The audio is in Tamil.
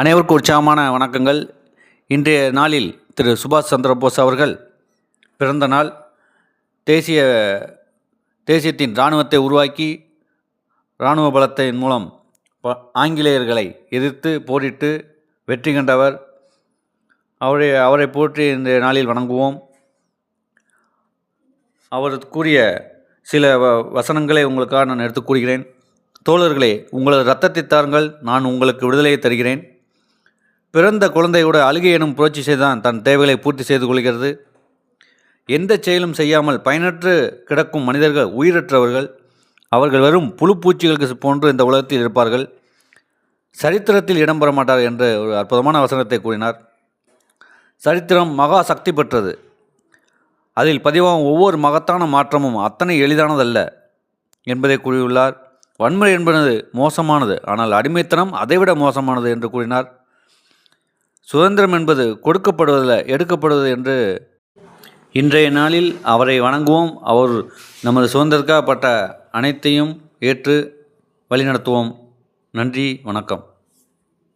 அனைவருக்கும் உற்சாகமான வணக்கங்கள். இன்றைய நாளில் திரு சுபாஷ் சந்திரபோஸ் அவர்கள் பிறந்த நாள். தேசியத்தின் இராணுவத்தை உருவாக்கி இராணுவ பலத்தின் மூலம் ஆங்கிலேயர்களை எதிர்த்து போரிட்டு வெற்றி கண்டவர். அவரை போற்றி இந்த நாளில் வணங்குவோம். அவர் கூறிய சில வசனங்களை உங்களுக்காக நான் எடுத்து கூறுகிறேன். தோழர்களே, உங்களது இரத்தத்தை தாருங்கள், நான் உங்களுக்கு விடுதலையை தருகிறேன். பிறந்த குழந்தையோட அழுகை எனும் புரட்சி செய்தான் தன் தேவைகளை பூர்த்தி செய்து கொள்கிறது. எந்த செயலும் செய்யாமல் பயனற்று கிடக்கும் மனிதர்கள் உயிரற்றவர்கள். அவர்கள் வெறும் புழுப்பூச்சிகளுக்கு போன்று இந்த உலகத்தில் இருப்பார்கள். சரித்திரத்தில் இடம்பெற மாட்டார் என்று ஒரு அற்புதமான வசனத்தை கூறினார். சரித்திரம் மகா சக்தி பெற்றது. அதில் பதிவாகும் ஒவ்வொரு மகத்தான மாற்றமும் அத்தனை எளிதானதல்ல என்பதை கூறியுள்ளார். வன்முறை என்பது மோசமானது, ஆனால் அடிமைத்தனம் அதைவிட மோசமானது என்று கூறினார். சுதந்திரம் என்பது கொடுக்கப்படுவதில்லை, எடுக்கப்படுவது என்று. இன்றைய நாளில் அவரை வணங்குவோம். அவர் நமது சுதந்திரத்துக்காகப்பட்ட அனைத்தையும் ஏற்று வழிநடத்துவோம். நன்றி, வணக்கம்.